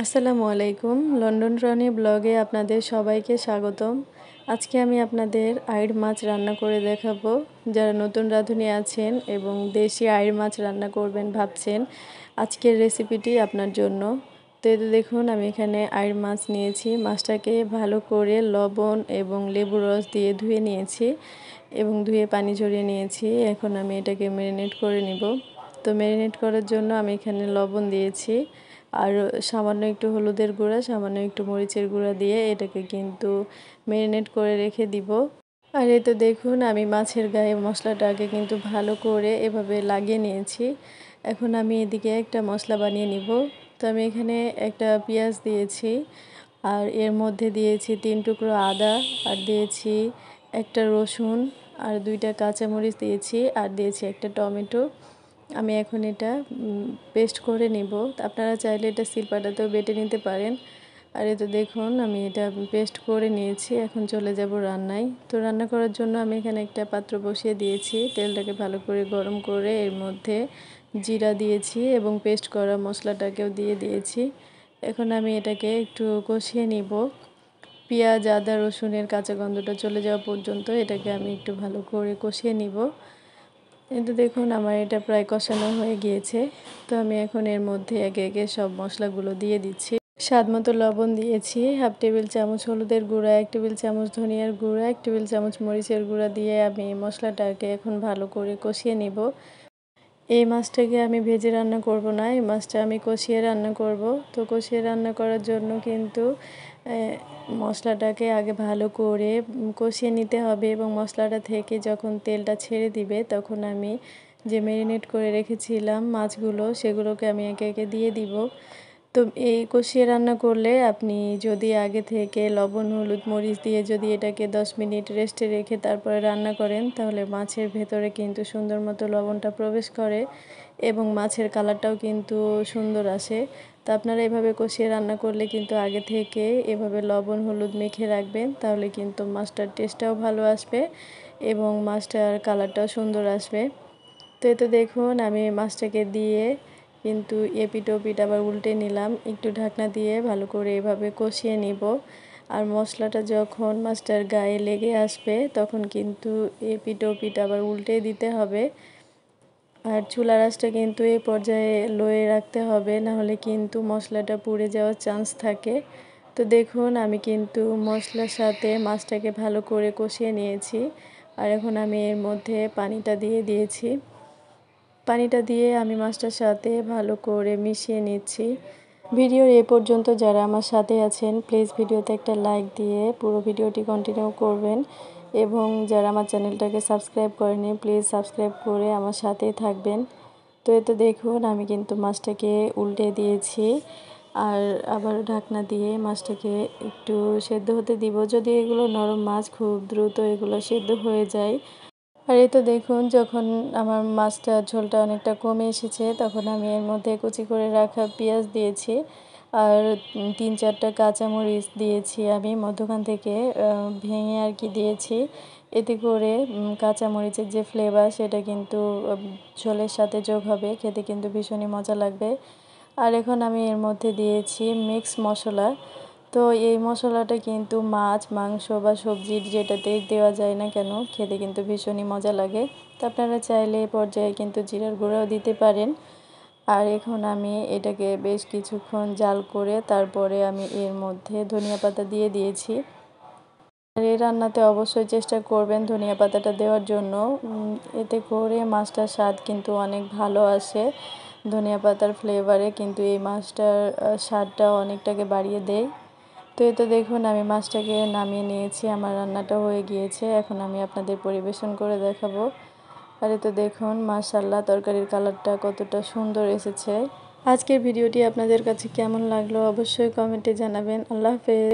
আসসালামু আলাইকুম। লন্ডন রনি ব্লগে আপনাদের সবাইকে স্বাগতম। আজকে আমি আপনাদের আইড় মাছ রান্না করে দেখাবো। যারা নতুন রাঁধুনি আছেন এবং দেশি আইড় মাছ রান্না করবেন ভাবছেন, আজকের রেসিপিটি আপনার জন্য। তো এই দেখুন, আমি এখানে আইড় মাছ নিয়েছি। মাছটাকে ভালো করে লবণ এবং লেবু রস দিয়ে ধুয়ে নিয়েছি এবং ধুয়ে পানি ঝরিয়ে নিয়েছি। এখন আমি এটাকে ম্যারিনেট করে নিব। তো ম্যারিনেট করার জন্য আমি এখানে লবণ দিয়েছি, আর সামান্য একটু হলুদের গুঁড়া, সামান্য একটু মরিচের গুঁড়া দিয়ে এটাকে কিন্তু ম্যারিনেট করে রেখে দিব। আর এই তো দেখুন, আমি মাছের গায়ে মশলাটা আগে কিন্তু ভালো করে এভাবে লাগিয়ে নিয়েছি। এখন আমি এদিকে একটা মশলা বানিয়ে নিব। তো আমি এখানে একটা পেঁয়াজ দিয়েছি, আর এর মধ্যে দিয়েছি 3 টুকরো আদা, আর দিয়েছি একটা রসুন, আর 2টা কাঁচামরিচ দিয়েছি, আর দিয়েছি একটা টমেটো। আমি এখন এটা পেস্ট করে নিব। আপনারা চাইলে এটা শিলপাটাতেও বেটে নিতে পারেন। আর এই তো দেখুন, আমি এটা পেস্ট করে নিয়েছি। এখন চলে যাব রান্নায়। তো রান্না করার জন্য আমি এখানে একটা পাত্র বসিয়ে দিয়েছি। তেলটাকে ভালো করে গরম করে এর মধ্যে জিরা দিয়েছি এবং পেস্ট করা মশলাটাকেও দিয়ে দিয়েছি। এখন আমি এটাকে একটু কষিয়ে নিব। পেঁয়াজ, আদা, রসুনের কাঁচা গন্ধটা চলে যাওয়া পর্যন্ত এটাকে আমি একটু ভালো করে কষিয়ে নিব। কিন্তু দেখুন, আমার এটা প্রায় কষানো হয়ে গিয়েছে। তো আমি এখন এর মধ্যে একে একে সব মশলাগুলো দিয়ে দিচ্ছি। স্বাদ মতো লবণ দিয়েছি, হাফ টেবিল চামচ হলুদের গুঁড়া, 1 টেবিল চামচ ধনিয়ার গুঁড়া, 1 টেবিল চামচ মরিচের গুঁড়া দিয়ে আমি মশলাটাকে এখন ভালো করে কষিয়ে নিব। এই মাছটাকে আমি ভেজে রান্না করব না, এই মাছটা আমি কষিয়ে রান্না করব। তো কষিয়ে রান্না করার জন্য কিন্তু মশলাটাকে আগে ভালো করে কষিয়ে নিতে হবে, এবং মশলাটা থেকে যখন তেলটা ছেড়ে দিবে তখন আমি যে ম্যারিনেট করে রেখেছিলাম মাছগুলো, সেগুলোকে আমি একে একে দিয়ে দিব। তো এই কষিয়ে রান্না করলে আপনি যদি আগে থেকে লবণ, হলুদ, মরিচ দিয়ে যদি এটাকে 10 মিনিট রেস্টে রেখে তারপরে রান্না করেন, তাহলে মাছের ভেতরে কিন্তু সুন্দর মতো লবণটা প্রবেশ করে এবং মাছের কালারটাও কিন্তু সুন্দর আসে। তো আপনারা এভাবে কষিয়ে রান্না করলে কিন্তু আগে থেকে এভাবে লবণ, হলুদ মেখে রাখবেন, তাহলে কিন্তু মাছটার টেস্টটাও ভালো আসবে এবং মাছটার কালারটাও সুন্দর আসবে। তো এই তো দেখুন, আমি মাছটাকে দিয়ে কিন্তু এপিট ওপিট আবার উল্টে নিলাম। একটু ঢাকনা দিয়ে ভালো করে এভাবে কষিয়ে নিব। আর মশলাটা যখন মাছটার গায়ে লেগে আসবে তখন কিন্তু এপিট ওপিট আবার উল্টে দিতে হবে। আর চুলার আঁচটা কিন্তু এই পর্যায়ে লোয়ে রাখতে হবে, নাহলে কিন্তু মশলাটা পুড়ে যাওয়ার চান্স থাকে। তো দেখুন, আমি কিন্তু মশলার সাথে মাছটাকে ভালো করে কষিয়ে নিয়েছি। আর এখন আমি এর মধ্যে পানিটা দিয়ে দিয়েছি। পানিটা দিয়ে আমি মাছটার সাথে ভালো করে মিশিয়ে নিচ্ছি। ভিডিওর এ পর্যন্ত যারা আমার সাথে আছেন, প্লিজ ভিডিওতে একটা লাইক দিয়ে পুরো ভিডিওটি কন্টিনিউ করবেন, এবং যারা আমার চ্যানেলটাকে সাবস্ক্রাইব করেনি, প্লিজ সাবস্ক্রাইব করে আমার সাথেই থাকবেন। তো এতে দেখুন, আমি কিন্তু মাছটাকে উল্টে দিয়েছি, আর আবার ঢাকনা দিয়ে মাছটাকে একটু সেদ্ধ হতে দিব। যদি এগুলো নরম মাছ, খুব দ্রুত এগুলো সেদ্ধ হয়ে যায়। আর এই তো দেখুন, যখন আমার মাছটার ঝোলটা অনেকটা কমে এসেছে, তখন আমি এর মধ্যে কুচি করে রাখা পেঁয়াজ দিয়েছি, আর 3-4টা কাঁচামরিচ দিয়েছি। আমি মধ্যখান থেকে ভেঙে আর কি দিয়েছি। এতে করে কাঁচামরিচের যে ফ্লেভার, সেটা কিন্তু ঝোলের সাথে যোগ হবে, খেতে কিন্তু ভীষণই মজা লাগবে। আর এখন আমি এর মধ্যে দিয়েছি মিক্স মশলা। তো এই মশলাটা কিন্তু মাছ, মাংস বা সবজির যেটাতেই দেওয়া যায় না কেন, খেতে কিন্তু ভীষণই মজা লাগে। তো আপনারা চাইলে এই পর্যায়ে কিন্তু জিরার গুঁড়াও দিতে পারেন। আর এখন আমি এটাকে বেশ কিছুক্ষণ জাল করে তারপরে আমি এর মধ্যে ধনিয়া পাতা দিয়ে দিয়েছি। আর এই রান্নাতে অবশ্যই চেষ্টা করবেন ধনিয়া পাতাটা দেওয়ার জন্য। এতে করে মাছটার স্বাদ কিন্তু অনেক ভালো আসে। ধনিয়া পাতার ফ্লেভারে কিন্তু এই মাছটার স্বাদটা অনেকটাকে বাড়িয়ে দেয়। তো এই তো দেখুন, আমি মাছটাকে নামিয়ে নিয়েছি, আমার রান্নাটা হয়ে গিয়েছে। এখন আমি আপনাদের পরিবেশন করে দেখাবো। আর এই তো দেখুন, মাশাআল্লাহ, তরকারির কালারটা কতটা সুন্দর এসেছে। আজকের ভিডিওটি আপনাদের কাছে কেমন লাগলো অবশ্যই কমেন্টে জানাবেন। আল্লাহ হাফেজ।